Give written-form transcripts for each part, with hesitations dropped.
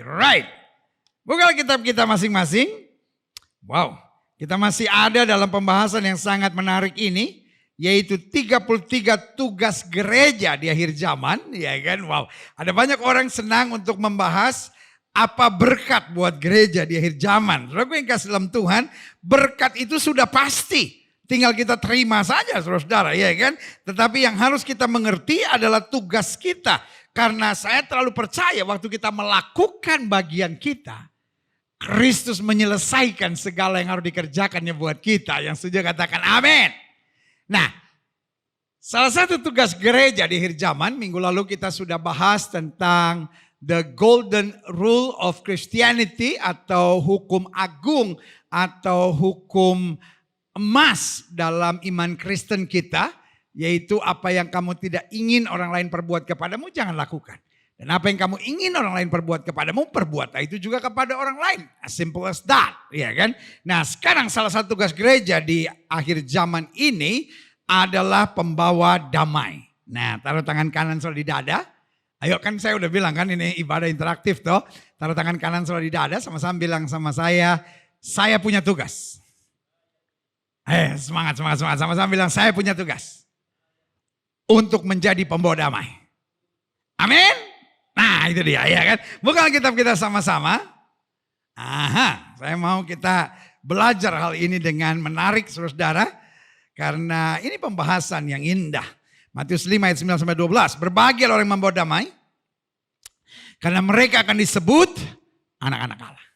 Right. Buka kitab kita masing-masing. Wow, kita masih ada dalam pembahasan yang sangat menarik ini, yaitu 33 tugas gereja di akhir zaman, ya kan? Wow, ada banyak orang senang untuk membahas apa berkat buat gereja di akhir zaman. Saudara yang kasih dalam Tuhan, berkat itu sudah pasti. Tinggal kita terima saja saudara-saudara, ya kan? Tetapi yang harus kita mengerti adalah tugas kita. Karena saya terlalu percaya waktu kita melakukan bagian kita, Kristus menyelesaikan segala yang harus dikerjakannya buat kita. Yang setuju katakan amin. Nah, salah satu tugas gereja di akhir zaman, minggu lalu kita sudah bahas tentang the golden rule of Christianity atau hukum agung atau hukum emas dalam iman Kristen kita. Yaitu apa yang kamu tidak ingin orang lain perbuat kepadamu, jangan lakukan. Dan apa yang kamu ingin orang lain perbuat kepadamu, perbuatlah itu juga kepada orang lain. As simple as that, ya kan? Nah, sekarang salah satu tugas gereja di akhir zaman ini adalah pembawa damai. Nah, taruh tangan kanan selalu di dada. Ayo, kan saya udah bilang kan ini ibadah interaktif toh. Taruh tangan kanan selalu di dada, sama-sama bilang sama saya punya tugas. Semangat. Sama-sama bilang saya punya tugas. Untuk menjadi pembawa damai. Amin. Nah itu dia ya kan. Buka kitab kita sama-sama. Saya mau kita belajar hal ini dengan menarik saudara. Karena ini pembahasan yang indah. Matius 5 ayat 9-12. Berbahagialah orang yang membawa damai. Karena mereka akan disebut anak-anak Allah.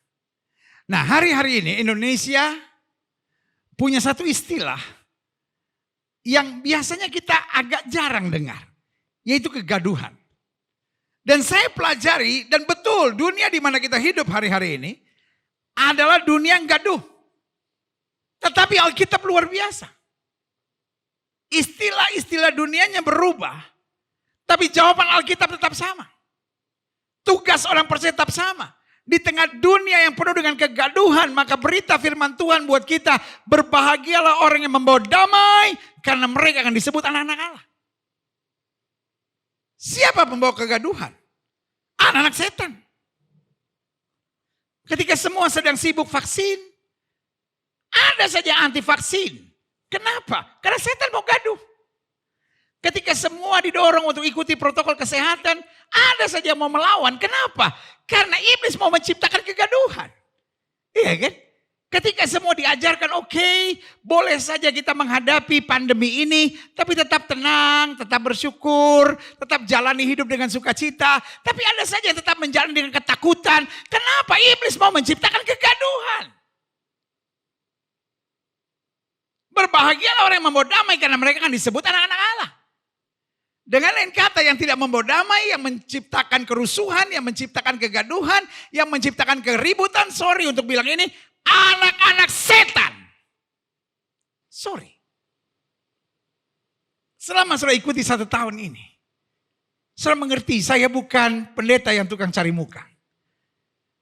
Nah hari-hari ini Indonesia punya satu istilah yang biasanya kita agak jarang dengar, yaitu kegaduhan. Dan saya pelajari, dan betul dunia di mana kita hidup hari-hari ini adalah dunia yang gaduh. Tetapi Alkitab luar biasa. Istilah-istilah dunianya berubah, tapi jawaban Alkitab tetap sama. Tugas orang percaya tetap sama. Di tengah dunia yang penuh dengan kegaduhan, maka berita firman Tuhan buat kita, berbahagialah orang yang membawa damai, karena mereka akan disebut anak-anak Allah. Siapa pembawa kegaduhan? Anak-anak setan. Ketika semua sedang sibuk vaksin, ada saja anti vaksin. Kenapa? Karena setan mau gaduh. Ketika semua didorong untuk ikuti protokol kesehatan, ada saja yang mau melawan. Kenapa? Karena iblis mau menciptakan kegaduhan. Iya kan? Ketika semua diajarkan, oke, boleh saja kita menghadapi pandemi ini, tapi tetap tenang, tetap bersyukur, tetap jalani hidup dengan sukacita. Tapi ada saja yang tetap menjalani dengan ketakutan. Kenapa? Iblis mau menciptakan kegaduhan. Berbahagialah orang yang membawa damai, karena mereka akan disebut anak-anak Allah. Dengan lain kata, yang tidak membawa damai, yang menciptakan kerusuhan, yang menciptakan kegaduhan, yang menciptakan keributan, sorry untuk bilang ini, anak-anak setan. Sorry. Selama sudah ikuti 1 tahun ini, saya mengerti saya bukan pendeta yang tukang cari muka.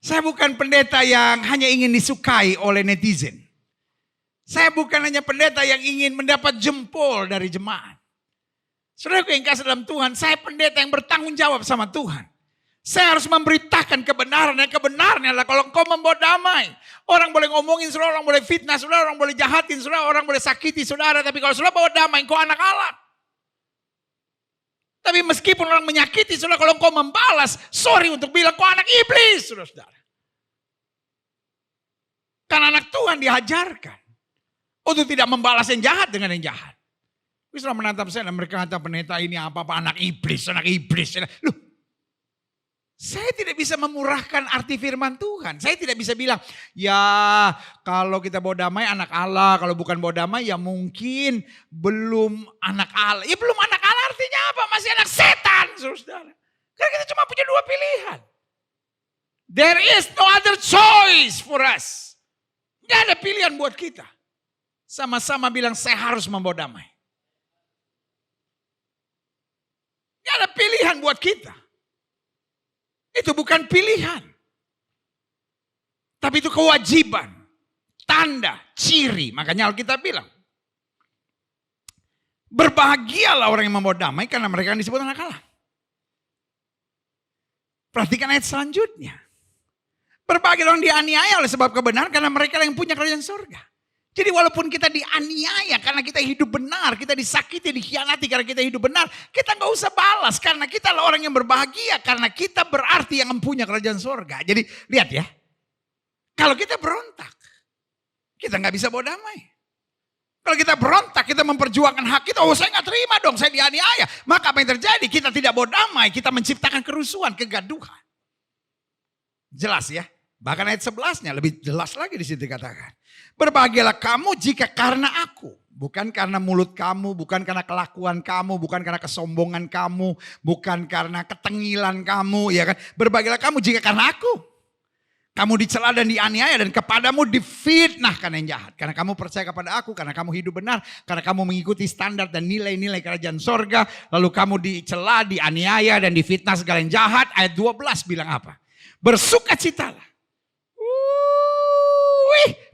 Saya bukan pendeta yang hanya ingin disukai oleh netizen. Saya bukan hanya pendeta yang ingin mendapat jempol dari jemaat. Saudaraku yang kasih dalam Tuhan, saya pendeta yang bertanggung jawab sama Tuhan. Saya harus memberitakan kebenaran, dan kebenarannya adalah kalau engkau membawa damai. Orang boleh ngomongin saudara, orang boleh fitnah saudara, orang boleh jahatin saudara, orang boleh sakiti saudara. Tapi kalau saudara bawa damai, engkau anak Allah. Tapi meskipun orang menyakiti saudara, kalau engkau membalas, sorry untuk bilang engkau anak iblis saudara. Karena anak Tuhan diajarkan untuk tidak membalas yang jahat dengan yang jahat. Sudah menatap saya dan mereka kata pendeta ini apa-apa anak iblis. Loh, saya tidak bisa memurahkan arti firman Tuhan. Saya tidak bisa bilang, ya kalau kita bawa damai anak Allah. Kalau bukan bawa damai ya mungkin belum anak Allah. Ya belum anak Allah artinya apa? Masih anak setan saudara. Karena kita cuma punya 2 pilihan. There is no other choice for us. Gak ada pilihan buat kita. Sama-sama bilang saya harus membawa damai. Gak ada pilihan buat kita. Itu bukan pilihan. Tapi itu kewajiban. Tanda, ciri. Makanya Alkitab bilang. Berbahagialah orang yang membawa damai karena mereka akan disebut anak Allah. Perhatikan ayat selanjutnya. Berbagai orang dianiaya oleh sebab kebenaran karena mereka yang punya kerajaan surga. Jadi walaupun kita dianiaya karena kita hidup benar, kita disakiti, dikhianati karena kita hidup benar, kita nggak usah balas karena kita adalah orang yang berbahagia karena kita berarti yang mempunyai kerajaan surga. Jadi lihat ya, kalau kita berontak, kita nggak bisa bawa damai. Kalau kita berontak, kita memperjuangkan hak kita, oh saya nggak terima dong, saya dianiaya. Maka apa yang terjadi? Kita tidak bawa damai, kita menciptakan kerusuhan, kegaduhan. Jelas ya? Bahkan ayat 11-nya lebih jelas lagi di situ dikatakan. Berbahagialah kamu jika karena aku. Bukan karena mulut kamu, bukan karena kelakuan kamu, bukan karena kesombongan kamu, bukan karena ketengilan kamu. Ya kan? Berbahagialah kamu jika karena aku. Kamu dicela dan dianiaya dan kepadamu difitnahkan yang jahat. Karena kamu percaya kepada aku, karena kamu hidup benar, karena kamu mengikuti standar dan nilai-nilai kerajaan sorga. Lalu kamu dicela, dianiaya dan difitnah segala yang jahat. Ayat 12 bilang apa? Bersukacitalah.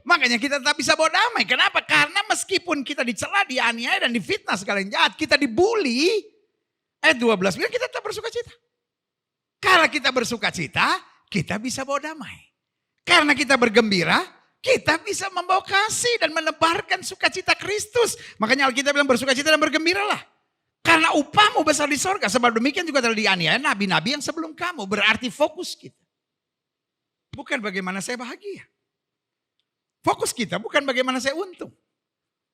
Makanya kita tetap bisa bawa damai. Kenapa? Karena meskipun kita dicela, dianiaya dan difitnah segala yang jahat, kita dibully. Ayat 12 bilang kita tetap bersukacita. Karena kita bersukacita, kita bisa bawa damai. Karena kita bergembira, kita bisa membawa kasih dan menebarkan sukacita Kristus. Makanya Alkitab bilang bersukacita dan bergembiralah. Karena upahmu besar di sorga. Sebab demikian juga telah dianiaya nabi-nabi yang sebelum kamu. Berarti fokus kita bukan bagaimana saya bahagia. Fokus kita bukan bagaimana saya untung.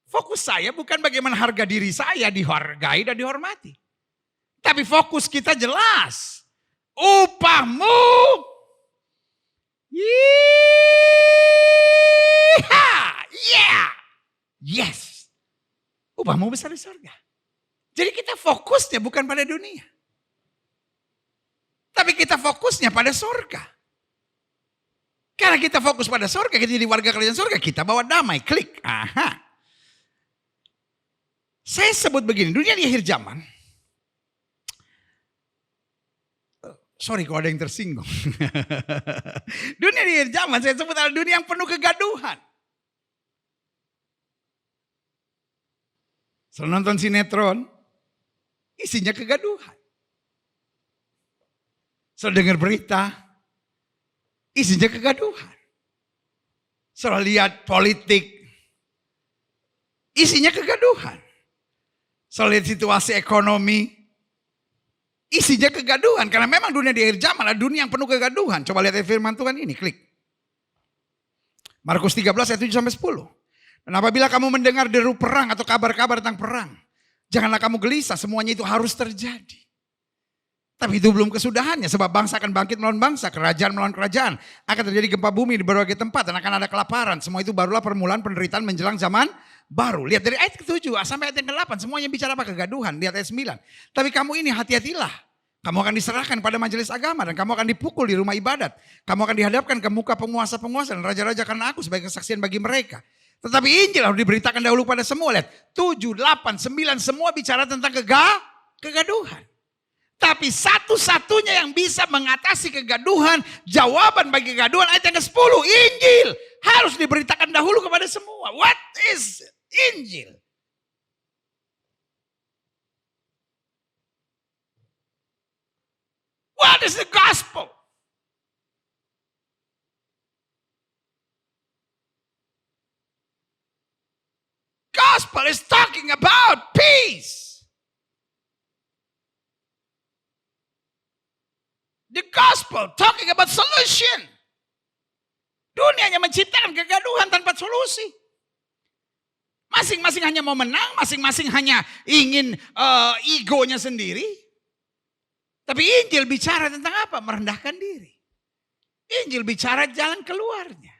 Fokus saya bukan bagaimana harga diri saya dihargai dan dihormati. Tapi fokus kita jelas. Upahmu. Yeah. Yes. Upahmu besar di surga. Jadi kita fokusnya bukan pada dunia. Tapi kita fokusnya pada surga. Karena kita fokus pada surga, kita jadi warga kerajaan surga, kita bawa damai, klik. Aha. Saya sebut begini, dunia di akhir zaman. Sorry kalau ada yang tersinggung. Dunia di akhir zaman saya sebut adalah dunia yang penuh kegaduhan. Selalu nonton sinetron, isinya kegaduhan. Selalu dengar berita, isinya kegaduhan. Selalu lihat politik, isinya kegaduhan. Selalu lihat situasi ekonomi, isinya kegaduhan. Karena memang dunia di akhir zaman adalah dunia yang penuh kegaduhan. Coba lihat firman Tuhan ini, klik. Markus 13 ayat 7-10. Dan apabila kamu mendengar deru perang atau kabar-kabar tentang perang, janganlah kamu gelisah, semuanya itu harus terjadi. Tapi itu belum kesudahannya, sebab bangsa akan bangkit melawan bangsa, kerajaan melawan kerajaan. Akan terjadi gempa bumi di berbagai tempat dan akan ada kelaparan. Semua itu barulah permulaan penderitaan menjelang zaman baru. Lihat dari ayat ke-7 sampai ayat ke-8, semuanya bicara apa? Kegaduhan. Lihat ayat 9. Tapi kamu ini hati-hatilah. Kamu akan diserahkan pada majelis agama dan kamu akan dipukul di rumah ibadat. Kamu akan dihadapkan ke muka penguasa-penguasa dan raja-raja karena aku sebagai kesaksian bagi mereka. Tetapi Injil harus diberitakan dahulu pada semua. Lihat, 7, 8, 9 semua bicara tentang kegaduhan. Tapi satu-satunya yang bisa mengatasi kegaduhan, jawaban bagi kegaduhan ayat yang ke-10, Injil harus diberitakan dahulu kepada semua. What is Injil? What is the gospel? Gospel is talking about peace. The gospel talking about solution. Dunia hanya menciptakan kegaduhan tanpa solusi. Masing-masing hanya mau menang, masing-masing hanya ingin egonya sendiri. Tapi Injil bicara tentang apa? Merendahkan diri. Injil bicara jalan keluarnya.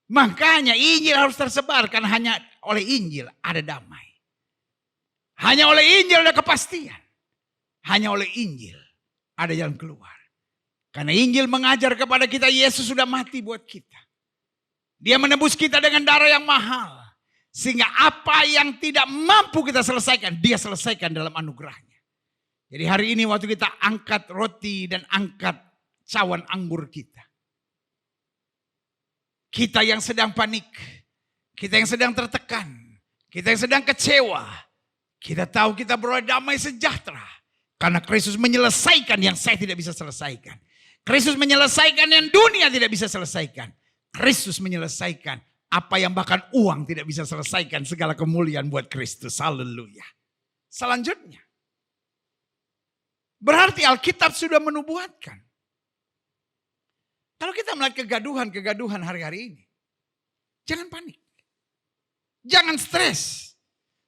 Makanya Injil harus tersebar karena hanya oleh Injil ada damai. Hanya oleh Injil ada kepastian. Hanya oleh Injil ada jalan keluar. Karena Injil mengajar kepada kita Yesus sudah mati buat kita. Dia menebus kita dengan darah yang mahal. Sehingga apa yang tidak mampu kita selesaikan, dia selesaikan dalam anugerahnya. Jadi hari ini waktu kita angkat roti dan angkat cawan anggur kita. Kita yang sedang panik, kita yang sedang tertekan, kita yang sedang kecewa. Kita tahu kita beroleh damai sejahtera. Karena Kristus menyelesaikan yang saya tidak bisa selesaikan. Kristus menyelesaikan yang dunia tidak bisa selesaikan. Kristus menyelesaikan apa yang bahkan uang tidak bisa selesaikan, segala kemuliaan buat Kristus. Haleluya. Selanjutnya, berarti Alkitab sudah menubuatkan. Kalau kita melihat kegaduhan hari-hari ini, jangan panik. Jangan stres.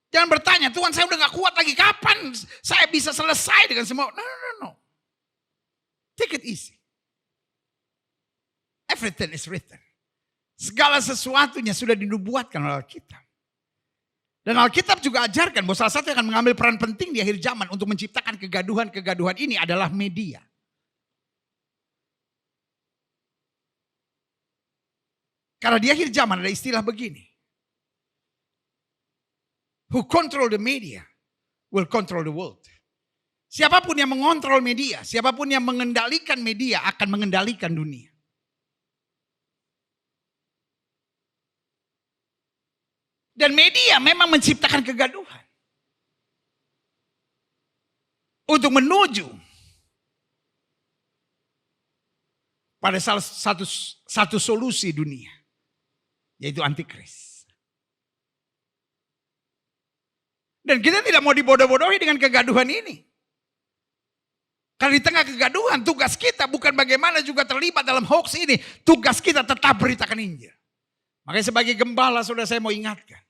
Jangan bertanya, Tuhan saya udah gak kuat lagi, kapan saya bisa selesai dengan semua. No. Take it easy. Everything is written. Segala sesuatunya sudah dinubuatkan oleh Alkitab. Dan Alkitab juga ajarkan bahwa salah satu yang akan mengambil peran penting di akhir zaman untuk menciptakan kegaduhan-kegaduhan ini adalah media. Karena di akhir zaman ada istilah begini. Who control the media will control the world. Siapapun yang mengontrol media, siapapun yang mengendalikan media akan mengendalikan dunia. Dan media memang menciptakan kegaduhan. Untuk menuju pada salah satu solusi dunia. Yaitu antikris. Dan kita tidak mau dibodoh-bodohi dengan kegaduhan ini. Karena di tengah kegaduhan tugas kita bukan bagaimana juga terlibat dalam hoax ini. Tugas kita tetap beritakan Injil. Makanya sebagai gembala saudara saya mau ingatkan.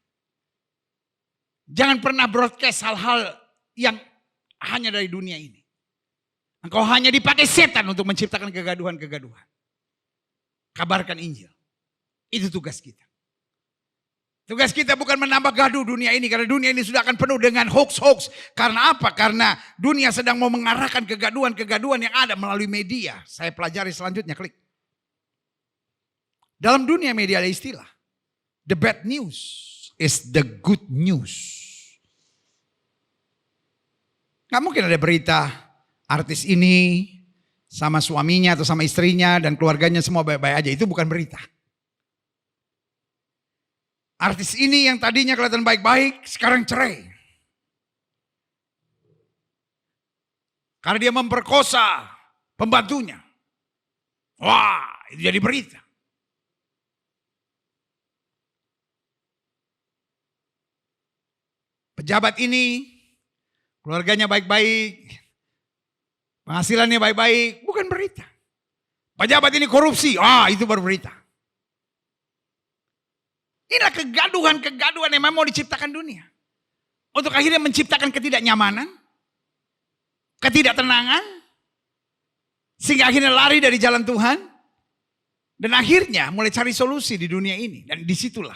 Jangan pernah broadcast hal-hal yang hanya dari dunia ini. Engkau hanya dipakai setan untuk menciptakan kegaduhan-kegaduhan. Kabarkan Injil. Itu tugas kita. Tugas kita bukan menambah gaduh dunia ini. Karena dunia ini sudah akan penuh dengan hoax-hoax. Karena apa? Karena dunia sedang mau mengarahkan kegaduhan-kegaduhan yang ada melalui media. Saya pelajari selanjutnya, klik. Dalam dunia media ada istilah. The bad news is the good news. Gak mungkin ada berita artis ini sama suaminya atau sama istrinya dan keluarganya semua baik-baik aja. Itu bukan berita. Artis ini yang tadinya kelihatan baik-baik sekarang cerai. Karena dia memperkosa pembantunya. Wah, itu jadi berita. Pejabat ini, keluarganya baik-baik, penghasilannya baik-baik, bukan berita. Pejabat ini korupsi, itu baru berita. Inilah kegaduhan-kegaduhan yang memang mau diciptakan dunia. Untuk akhirnya menciptakan ketidaknyamanan, ketidaktenangan, sehingga akhirnya lari dari jalan Tuhan. Dan akhirnya mulai cari solusi di dunia ini. Dan disitulah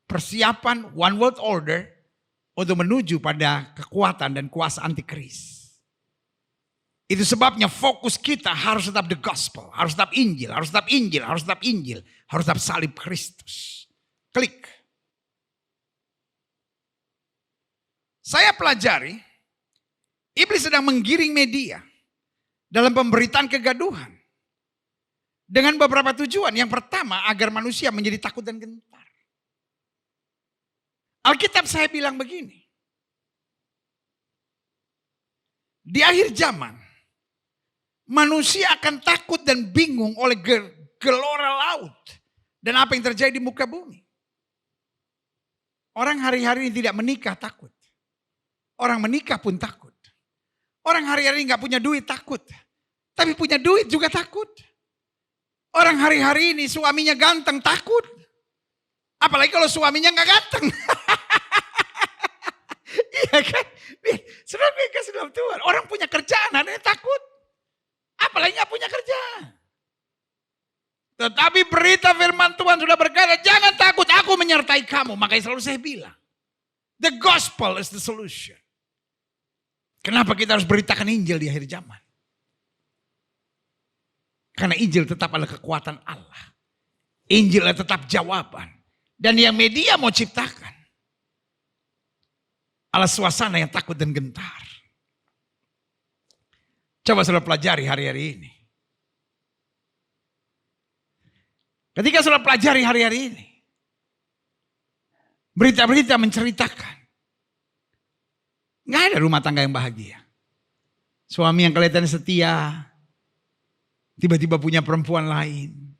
persiapan one world order untuk menuju pada kekuatan dan kuasa antikris. Itu sebabnya fokus kita harus tetap the gospel, harus tetap Injil, harus tetap Injil, harus tetap Injil, harus tetap salib Kristus. Klik. Saya pelajari, iblis sedang menggiring media dalam pemberitaan kegaduhan. Dengan beberapa tujuan. Yang pertama, agar manusia menjadi takut dan gentar. Alkitab saya bilang begini. Di akhir zaman, manusia akan takut dan bingung oleh gelora laut. Dan apa yang terjadi di muka bumi. Orang hari-hari ini tidak menikah takut. Orang menikah pun takut. Orang hari-hari ini gak punya duit takut. Tapi punya duit juga takut. Orang hari-hari ini suaminya ganteng takut. Apalagi kalau suaminya gak ganteng. Iya kan? Saudara kasih dalam Tuhan. Orang punya kerjaan, adanya takut. Apalagi gak punya kerjaan. Tetapi berita firman Tuhan sudah berkata, jangan takut, aku menyertai kamu. Makanya selalu saya bilang, the gospel is the solution. Kenapa kita harus beritakan Injil di akhir zaman? Karena Injil tetap adalah kekuatan Allah. Injil adalah tetap jawaban. Dan yang media mau ciptakan adalah suasana yang takut dan gentar. Coba saudara pelajari hari-hari ini. Ketika saudara pelajari hari-hari ini, berita-berita menceritakan, nggak ada rumah tangga yang bahagia. Suami yang kelihatannya setia, Tiba-tiba punya perempuan lain.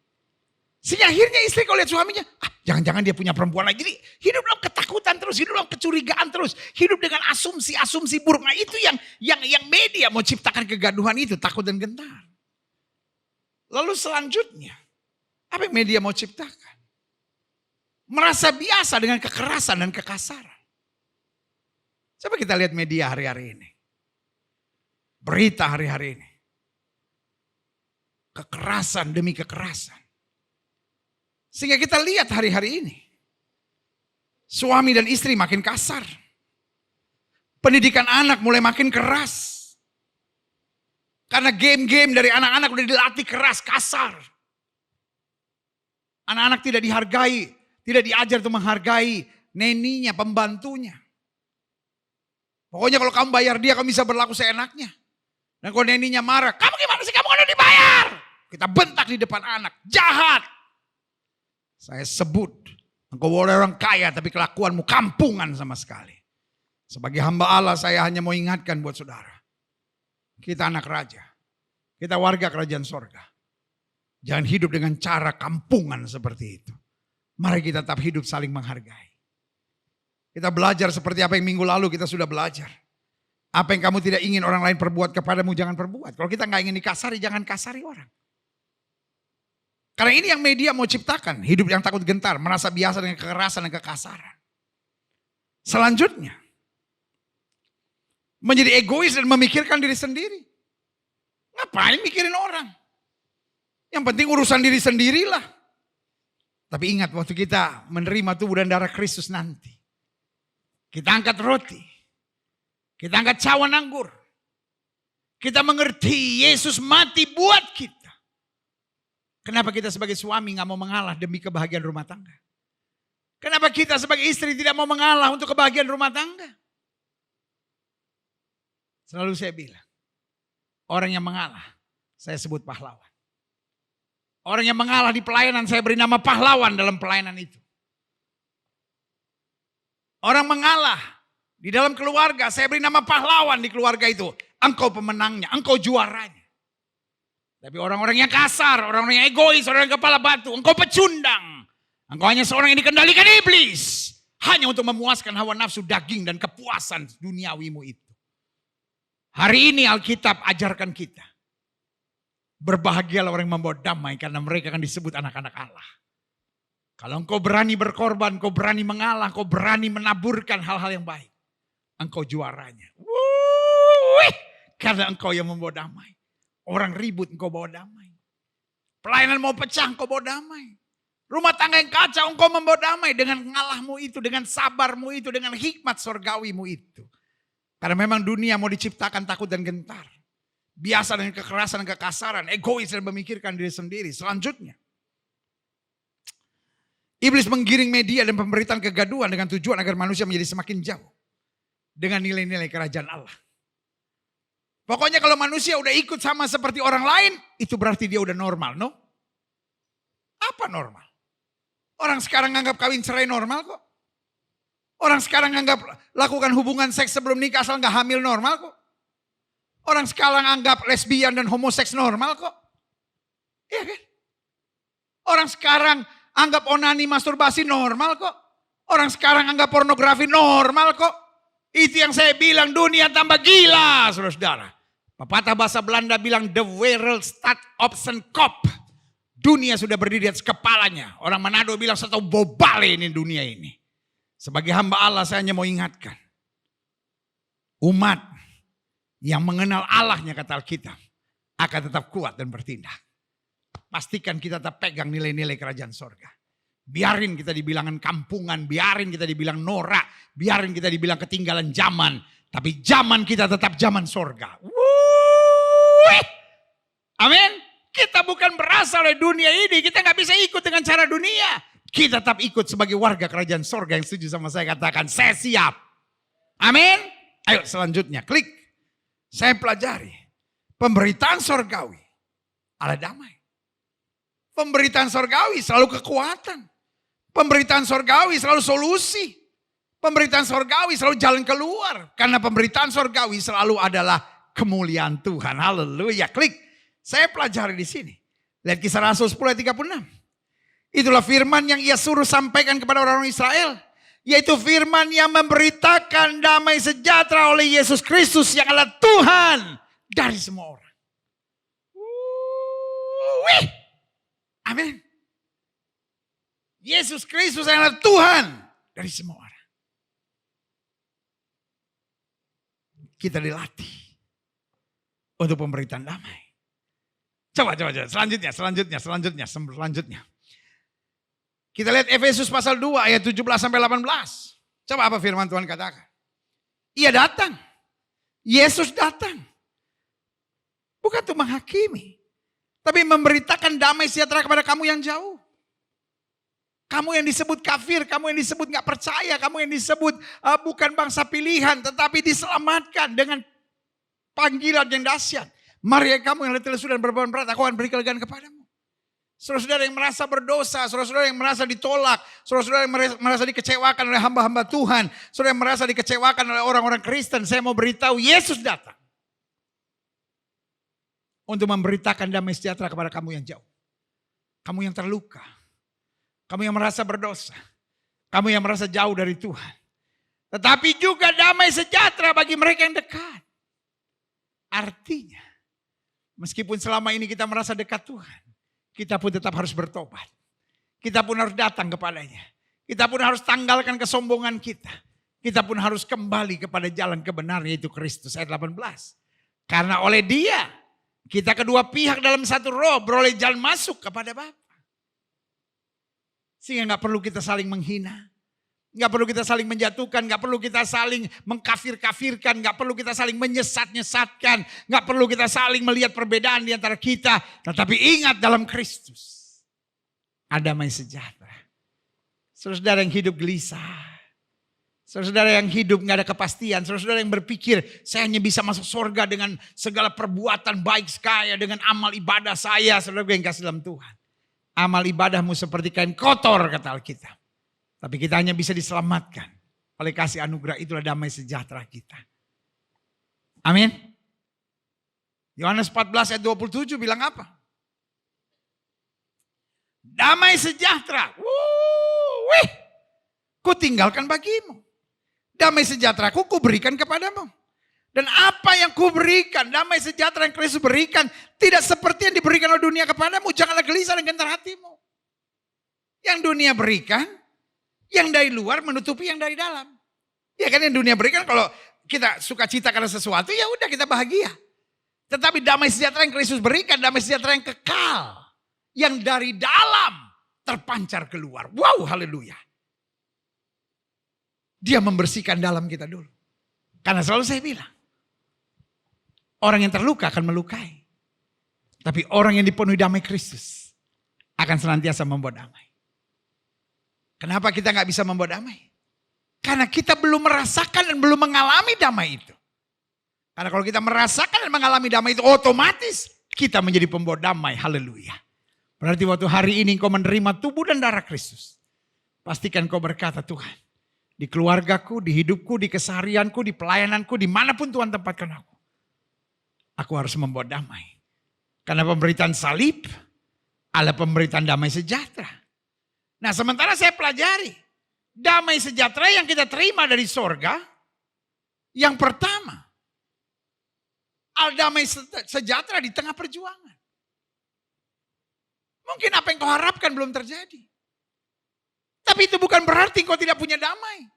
Sehingga akhirnya istri kalau lihat suaminya, jangan-jangan dia punya perempuan lain. Jadi hidup dalam ketakutan terus, hidup dalam kecurigaan terus, hidup dengan asumsi-asumsi buruk. Nah itu yang media mau ciptakan kegaduhan itu, takut dan gentar. Lalu selanjutnya, apa yang media mau ciptakan? Merasa biasa dengan kekerasan dan kekasaran. Coba kita lihat media hari-hari ini. Berita hari-hari ini. Kekerasan demi kekerasan. Sehingga kita lihat hari-hari ini. Suami dan istri makin kasar. Pendidikan anak mulai makin keras. Karena game-game dari anak-anak udah dilatih keras, kasar. Anak-anak tidak dihargai, tidak diajar untuk menghargai neninya, pembantunya. Pokoknya kalau kamu bayar dia, kamu bisa berlaku seenaknya. Dan kalau neninya marah, kamu gimana sih, kamu kan udah dibayar. Kita bentak di depan anak, jahat. Saya sebut, engkau boleh orang kaya tapi kelakuanmu kampungan sama sekali. Sebagai hamba Allah saya hanya mau ingatkan buat saudara. Kita anak raja. Kita warga kerajaan sorga. Jangan hidup dengan cara kampungan seperti itu. Mari kita tetap hidup saling menghargai. Kita belajar seperti apa yang minggu lalu kita sudah belajar. Apa yang kamu tidak ingin orang lain perbuat kepadamu jangan perbuat. Kalau kita nggak ingin dikasari jangan kasari orang. Karena ini yang media mau ciptakan. Hidup yang takut gentar. Merasa biasa dengan kekerasan dan kekasaran. Selanjutnya. Menjadi egois dan memikirkan diri sendiri. Ngapain mikirin orang? Yang penting urusan diri sendirilah. Tapi ingat waktu kita menerima tubuh dan darah Kristus nanti. Kita angkat roti. Kita angkat cawan anggur. Kita mengerti Yesus mati buat kita. Kenapa kita sebagai suami gak mau mengalah demi kebahagiaan rumah tangga? Kenapa kita sebagai istri tidak mau mengalah untuk kebahagiaan rumah tangga? Selalu saya bilang, orang yang mengalah, saya sebut pahlawan. Orang yang mengalah di pelayanan, saya beri nama pahlawan dalam pelayanan itu. Orang mengalah di dalam keluarga, saya beri nama pahlawan di keluarga itu. Engkau pemenangnya, engkau juaranya. Tapi orang-orang yang kasar, orang-orang yang egois, orang yang kepala batu, engkau pecundang. Engkau hanya seorang yang dikendalikan iblis. Hanya untuk memuaskan hawa nafsu daging dan kepuasan duniawimu itu. Hari ini Alkitab ajarkan kita. Berbahagialah orang yang membawa damai karena mereka akan disebut anak-anak Allah. Kalau engkau berani berkorban, engkau berani mengalah, engkau berani menaburkan hal-hal yang baik. Engkau juaranya. Karena engkau yang membawa damai. Orang ribut engkau bawa damai. Pelayanan mau pecah engkau bawa damai. Rumah tangga yang kacau engkau membawa damai. Dengan ngalahmu itu, dengan sabarmu itu, dengan hikmat sorgawimu itu. Karena memang dunia mau diciptakan takut dan gentar. Biasa dengan kekerasan dan kekasaran. Egois dan memikirkan diri sendiri. Selanjutnya. Iblis menggiring media dan pemberitaan kegaduhan dengan tujuan agar manusia menjadi semakin jauh. Dengan nilai-nilai kerajaan Allah. Pokoknya kalau manusia udah ikut sama seperti orang lain. Itu berarti dia udah normal, no? Apa normal? Orang sekarang nganggap kawin cerai normal kok. Orang sekarang anggap lakukan hubungan seks sebelum nikah asal gak hamil normal kok. Orang sekarang anggap lesbian dan homoseks normal kok. Iya kan? Orang sekarang anggap onani masturbasi normal kok. Orang sekarang anggap pornografi normal kok. Itu yang saya bilang dunia tambah gila saudara-saudara. Pepatah bahasa Belanda bilang the world staat op zijn kop. Dunia sudah berdiri di atas kepalanya. Orang Manado bilang satu bobale ini dunia ini. Sebagai hamba Allah saya hanya mau ingatkan. Umat yang mengenal Allahnya kata Alkitab akan tetap kuat dan bertindak. Pastikan kita tetap pegang nilai-nilai kerajaan sorga. Biarin kita dibilangan kampungan, biarin kita dibilang norak, biarin kita dibilang ketinggalan zaman. Tapi zaman kita tetap zaman sorga. Amin. Kita bukan berasal dari dunia ini, kita gak bisa ikut dengan cara dunia. Kita tetap ikut sebagai warga kerajaan sorga yang setuju sama saya katakan, saya siap. Amin. Ayo selanjutnya, klik. Saya pelajari. Pemberitaan sorgawi, ada damai. Pemberitaan sorgawi selalu kekuatan. Pemberitaan sorgawi selalu solusi. Pemberitaan sorgawi selalu jalan keluar. Karena pemberitaan sorgawi selalu adalah kemuliaan Tuhan. Haleluya, klik. Saya pelajari di sini. Lihat Kisah Rasul 10 ayat 36. Itulah firman yang ia suruh sampaikan kepada orang-orang Israel. Yaitu firman yang memberitakan damai sejahtera oleh Yesus Kristus yang adalah Tuhan dari semua orang. Wih. Amin. Yesus Kristus yang adalah Tuhan dari semua orang. Kita dilatih untuk pemberitaan damai. Coba. Selanjutnya. Kita lihat Efesus pasal 2 ayat 17 sampai 18. Coba apa firman Tuhan katakan? Ia datang. Yesus datang. Bukan untuk menghakimi. Tapi memberitakan damai sejahtera kepada kamu yang jauh. Kamu yang disebut kafir, kamu yang disebut gak percaya, kamu yang disebut bukan bangsa pilihan, tetapi diselamatkan dengan panggilan yang dahsyat. Mari kamu yang letih lesu dan berbeban berat, aku akan beri kelegaan kepadamu. Saudara-saudara yang merasa berdosa, saudara-saudara yang merasa ditolak, saudara-saudara yang merasa dikecewakan oleh hamba-hamba Tuhan, saudara yang merasa dikecewakan oleh orang-orang Kristen, saya mau beritahu Yesus datang. Untuk memberitakan damai sejahtera kepada kamu yang jauh. Kamu yang terluka. Kamu yang merasa berdosa. Kamu yang merasa jauh dari Tuhan. Tetapi juga damai sejahtera bagi mereka yang dekat. Artinya, meskipun selama ini kita merasa dekat Tuhan, kita pun tetap harus bertobat. Kita pun harus datang kepadanya. Kita pun harus tanggalkan kesombongan kita. Kita pun harus kembali kepada jalan kebenaran yaitu Kristus. Ayat 18. Karena oleh Dia, kita kedua pihak dalam satu roh beroleh jalan masuk kepada Bapa. Sehingga gak perlu kita saling menghina. Gak perlu kita saling menjatuhkan. Gak perlu kita saling mengkafir-kafirkan. Gak perlu kita saling menyesat-nyesatkan. Gak perlu kita saling melihat perbedaan di antara kita. Tetapi ingat dalam Kristus. Ada damai sejahtera. Saudara-saudara yang hidup gelisah. Saudara-saudara yang hidup gak ada kepastian. Saudara-saudara yang berpikir saya hanya bisa masuk surga dengan segala perbuatan baik saya. Dengan amal ibadah saya. Saudara yang kasih dalam Tuhan. Amal ibadahmu seperti kain kotor kata Alkitab. Tapi kita hanya bisa diselamatkan. Oleh kasih anugerah itulah damai sejahtera kita. Amin. Yohanes 14 ayat 27 bilang apa? Damai sejahtera. Wih. Ku tinggalkan bagimu. Damai sejahtera ku berikan kepadamu. Dan apa yang kuberikan, damai sejahtera yang Kristus berikan, tidak seperti yang diberikan oleh dunia kepadamu. Janganlah gelisah dan gentar hatimu. Yang dunia berikan, yang dari luar menutupi yang dari dalam. Ya kan yang dunia berikan kalau kita suka cita karena sesuatu, ya udah kita bahagia. Tetapi damai sejahtera yang Kristus berikan, damai sejahtera yang kekal. Yang dari dalam terpancar keluar. Wow, haleluya. Dia membersihkan dalam kita dulu. Karena selalu saya bilang, orang yang terluka akan melukai. Tapi orang yang dipenuhi damai Kristus akan senantiasa membawa damai. Kenapa kita gak bisa membawa damai? Karena kita belum merasakan dan belum mengalami damai itu. Karena kalau kita merasakan dan mengalami damai itu otomatis kita menjadi pembawa damai. Haleluya. Berarti waktu hari ini kau menerima tubuh dan darah Kristus. Pastikan kau berkata, Tuhan, di keluargaku, di hidupku, di keseharianku, di pelayananku, dimanapun Tuhan tempatkan aku. Aku harus membawa damai. Karena pemberitaan salib adalah pemberitaan damai sejahtera. Nah sementara saya pelajari. Damai sejahtera yang kita terima dari sorga. Yang pertama. Damai sejahtera di tengah perjuangan. Mungkin apa yang kau harapkan belum terjadi. Tapi itu bukan berarti kau tidak punya damai.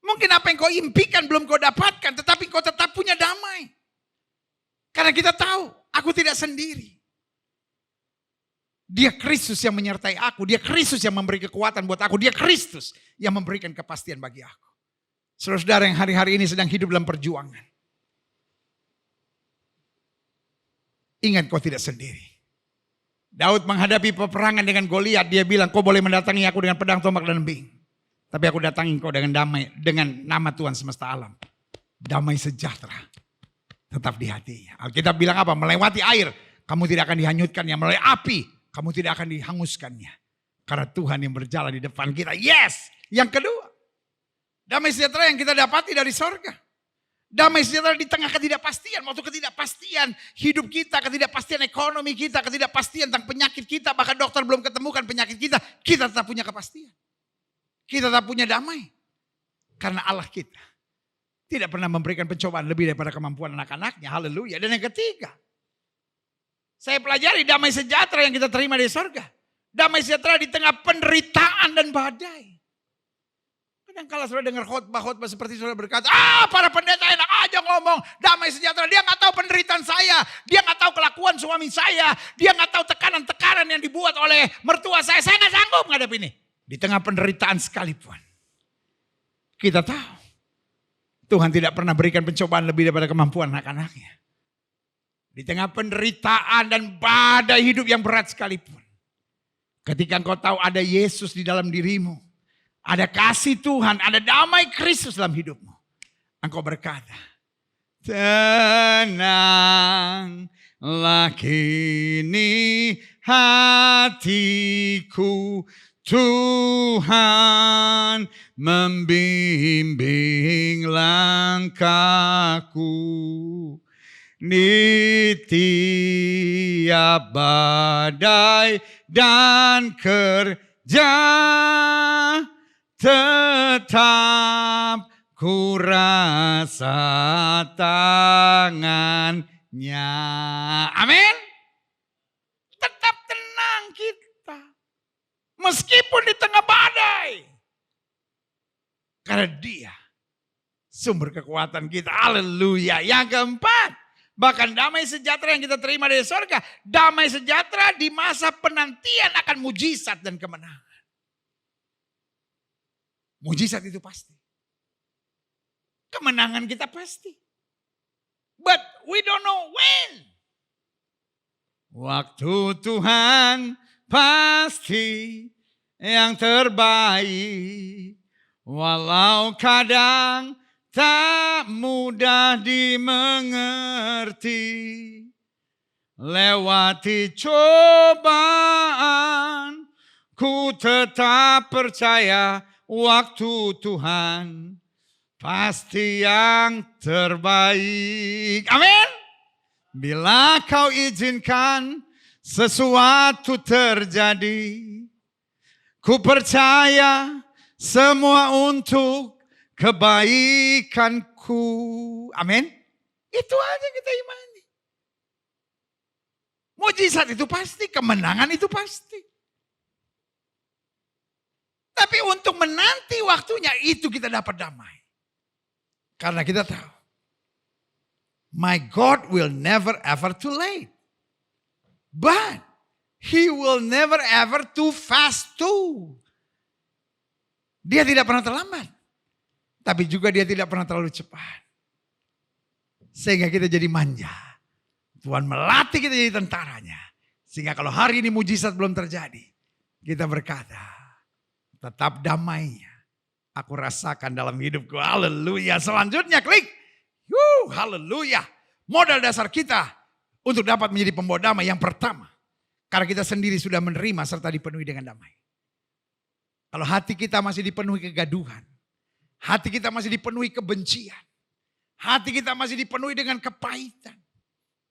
Mungkin apa yang kau impikan belum kau dapatkan. Tetapi kau tetap punya damai. Karena kita tahu, aku tidak sendiri. Dia Kristus yang menyertai aku. Dia Kristus yang memberi kekuatan buat aku. Dia Kristus yang memberikan kepastian bagi aku. Saudara-saudara yang hari-hari ini sedang hidup dalam perjuangan. Ingat kau tidak sendiri. Daud menghadapi peperangan dengan Goliat. Dia bilang, kau boleh mendatangi aku dengan pedang, tombak, dan embing. Tapi aku datangi kau dengan damai, dengan nama Tuhan semesta alam. Damai sejahtera. Tetap di hatinya. Alkitab bilang apa? Melewati air, kamu tidak akan dihanyutkannya. Melalui api, kamu tidak akan dihanguskannya. Karena Tuhan yang berjalan di depan kita. Yes! Yang kedua, damai sejahtera yang kita dapati dari sorga. Damai sejahtera di tengah ketidakpastian. Waktu ketidakpastian hidup kita, ketidakpastian ekonomi kita, ketidakpastian tentang penyakit kita. Bahkan dokter belum ketemukan penyakit kita tetap punya kepastian. Kita tetap punya damai. Karena Allah kita tidak pernah memberikan pencobaan lebih daripada kemampuan anak-anaknya. Haleluya. Dan yang ketiga, saya pelajari damai sejahtera yang kita terima dari surga. Damai sejahtera di tengah penderitaan dan badai. Kadang-kala saudara dengar khotbah-khotbah seperti saudara berkata, para pendeta enak aja ngomong damai sejahtera. Dia nggak tahu penderitaan saya, dia nggak tahu kelakuan suami saya, dia nggak tahu tekanan-tekanan yang dibuat oleh mertua saya nggak sanggup menghadapi ini. Di tengah penderitaan sekalipun, kita tahu Tuhan tidak pernah berikan pencobaan lebih daripada kemampuan anak-anaknya. Di tengah penderitaan dan badai hidup yang berat sekalipun, ketika engkau tahu ada Yesus di dalam dirimu, ada kasih Tuhan, ada damai Kristus dalam hidupmu. Engkau berkata, tenanglah kini hatiku, Tuhan membimbing langkahku. Di tiap badai dan kerja, tetap ku rasa tangannya. Amin. Tetap tenang kita. Meskipun di tengah badai. Karena dia sumber kekuatan kita. Haleluya. Yang keempat, bahkan damai sejahtera yang kita terima dari surga. Damai sejahtera di masa penantian akan mujizat dan kemenangan. Mujizat itu pasti. Kemenangan kita pasti. But we don't know when. Waktu Tuhan pasti yang terbaik. Walau kadang tak mudah dimengerti. Lewati cobaan, ku tetap percaya waktu Tuhan pasti yang terbaik. Amin. Bila kau izinkan sesuatu terjadi, ku percaya semua untuk kebaikanku. Amin. Itu aja kita imani. Mujizat itu pasti, kemenangan itu pasti. Tapi untuk menanti waktunya itu kita dapat damai. Karena kita tahu, my God will never ever too late. But He will never ever too fast too. Dia tidak pernah terlambat. Tapi juga dia tidak pernah terlalu cepat. Sehingga kita jadi manja. Tuhan melatih kita jadi tentaranya. Sehingga kalau hari ini mujizat belum terjadi, kita berkata, tetap damainya aku rasakan dalam hidupku. Haleluya. Selanjutnya klik. Haleluya. Modal dasar kita untuk dapat menjadi pembawa damai yang pertama. Karena kita sendiri sudah menerima serta dipenuhi dengan damai. Kalau hati kita masih dipenuhi kegaduhan. Hati kita masih dipenuhi kebencian. Hati kita masih dipenuhi dengan kepahitan.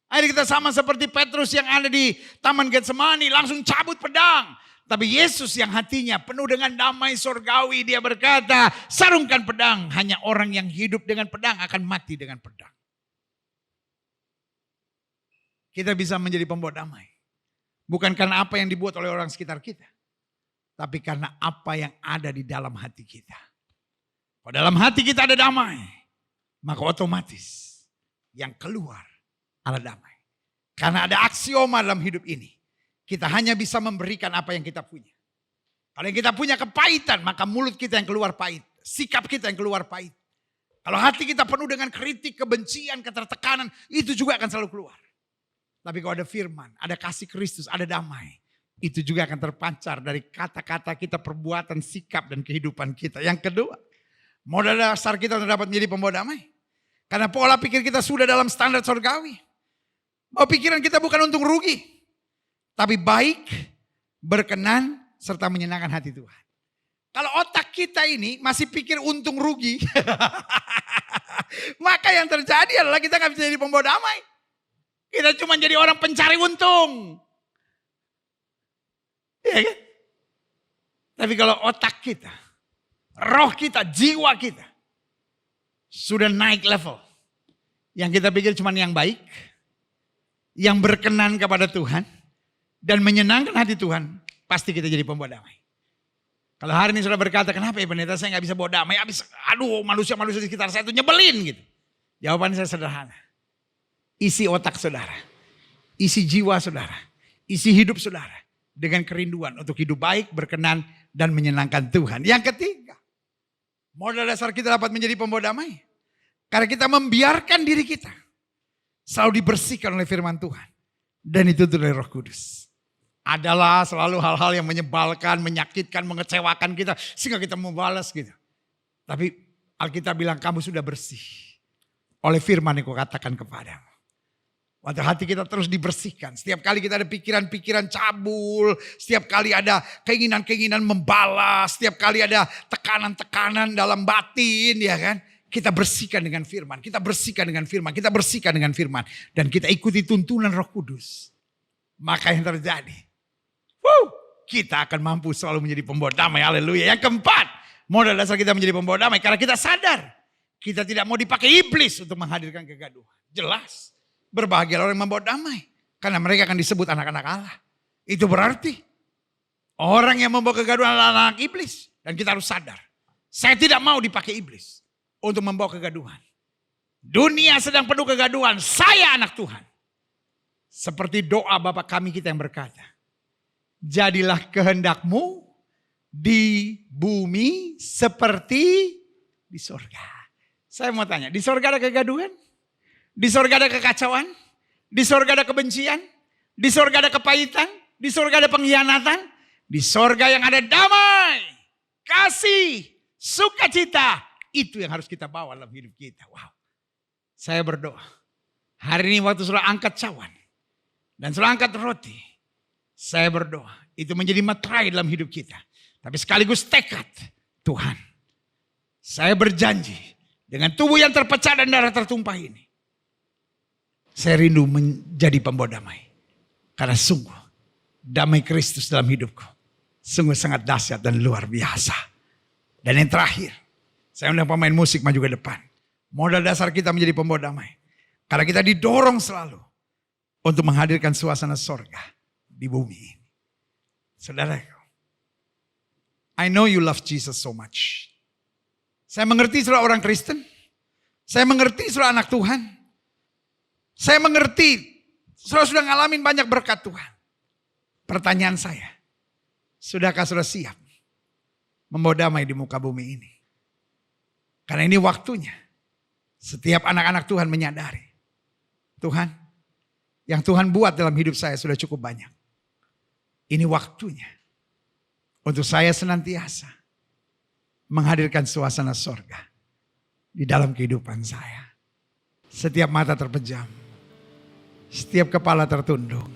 Akhirnya kita sama seperti Petrus yang ada di Taman Getsemani, langsung cabut pedang. Tapi Yesus yang hatinya penuh dengan damai surgawi, dia berkata, sarungkan pedang. Hanya orang yang hidup dengan pedang akan mati dengan pedang. Kita bisa menjadi pembawa damai. Bukan karena apa yang dibuat oleh orang sekitar kita. Tapi karena apa yang ada di dalam hati kita. Kalau dalam hati kita ada damai, maka otomatis yang keluar adalah damai. Karena ada aksioma dalam hidup ini. Kita hanya bisa memberikan apa yang kita punya. Kalau yang kita punya kepahitan, maka mulut kita yang keluar pahit. Sikap kita yang keluar pahit. Kalau hati kita penuh dengan kritik, kebencian, ketertekanan, itu juga akan selalu keluar. Tapi kalau ada firman, ada kasih Kristus, ada damai. Itu juga akan terpancar dari kata-kata kita, perbuatan, sikap, dan kehidupan kita. Yang kedua, modal dasar kita untuk dapat menjadi pembawa damai. Karena pola pikir kita sudah dalam standar surgawi. Bahwa pikiran kita bukan untung rugi. Tapi baik, berkenan, serta menyenangkan hati Tuhan. Kalau otak kita ini masih pikir untung rugi. Maka yang terjadi adalah kita gak bisa jadi pembawa damai. Kita cuma jadi orang pencari untung. Iya kan? Tapi kalau otak kita, roh kita, jiwa kita sudah naik level. Yang kita pikir cuma yang baik, yang berkenan kepada Tuhan, dan menyenangkan hati Tuhan, pasti kita jadi pembawa damai. Kalau hari ini sudah berkata, kenapa ya pendeta saya gak bisa bawa damai, aduh manusia-manusia di sekitar saya itu nyebelin gitu. Jawabannya saya sederhana. Isi otak saudara, isi jiwa saudara, isi hidup saudara dengan kerinduan untuk hidup baik, berkenan, dan menyenangkan Tuhan. Yang ketiga, modal dasar kita dapat menjadi pembawa damai. Karena kita membiarkan diri kita selalu dibersihkan oleh firman Tuhan. Dan itu oleh Roh Kudus. Adalah selalu hal-hal yang menyebalkan, menyakitkan, mengecewakan kita. Sehingga kita membalas gitu. Tapi Alkitab bilang kamu sudah bersih oleh firman yang kukatakan kepadamu. Waktu hati kita terus dibersihkan. Setiap kali kita ada pikiran-pikiran cabul. Setiap kali ada keinginan-keinginan membalas. Setiap kali ada tekanan-tekanan dalam batin, ya kan. Kita bersihkan dengan firman. Kita bersihkan dengan firman. Kita bersihkan dengan firman. Dan kita ikuti tuntunan Roh Kudus. Maka yang terjadi. Kita akan mampu selalu menjadi pembawa damai. Haleluya. Yang keempat. Modal dasar kita menjadi pembawa damai. Karena kita sadar. Kita tidak mau dipakai iblis untuk menghadirkan kegaduhan. Jelas. Berbahagia orang yang membawa damai. Karena mereka akan disebut anak-anak Allah. Itu berarti orang yang membawa kegaduhan adalah anak iblis. Dan kita harus sadar. Saya tidak mau dipakai iblis untuk membawa kegaduhan. Dunia sedang penuh kegaduhan. Saya anak Tuhan. Seperti doa Bapa kami kita yang berkata. Jadilah kehendakmu di bumi seperti di sorga. Saya mau tanya, di sorga ada kegaduhan? Di sorga ada kekacauan, di sorga ada kebencian, di sorga ada kepahitan, di sorga ada pengkhianatan, di sorga yang ada damai, kasih, sukacita. Itu yang harus kita bawa dalam hidup kita. Wow. Saya berdoa. Hari ini waktu sudah angkat cawan dan sudah angkat roti. Saya berdoa. Itu menjadi materai dalam hidup kita. Tapi sekaligus tekad. Tuhan. Saya berjanji. Dengan tubuh yang terpecah dan darah tertumpah ini. Saya rindu menjadi pembawa damai. Karena sungguh damai Kristus dalam hidupku. Sungguh sangat dahsyat dan luar biasa. Dan yang terakhir. Saya undang pemain musik maju ke depan. Modal dasar kita menjadi pembawa damai. Karena kita didorong selalu. Untuk menghadirkan suasana sorga di bumi ini. Saudaraku. I know you love Jesus so much. Saya mengerti saudara orang Kristen. Saya mengerti saudara anak Tuhan. Saya mengerti, saudara sudah ngalamin banyak berkat Tuhan. Pertanyaan saya, sudahkah saudara siap membawa damai di muka bumi ini? Karena ini waktunya, setiap anak-anak Tuhan menyadari, Tuhan, yang Tuhan buat dalam hidup saya sudah cukup banyak. Ini waktunya, untuk saya senantiasa menghadirkan suasana sorga di dalam kehidupan saya. Setiap mata terpejam. Setiap kepala tertunduk.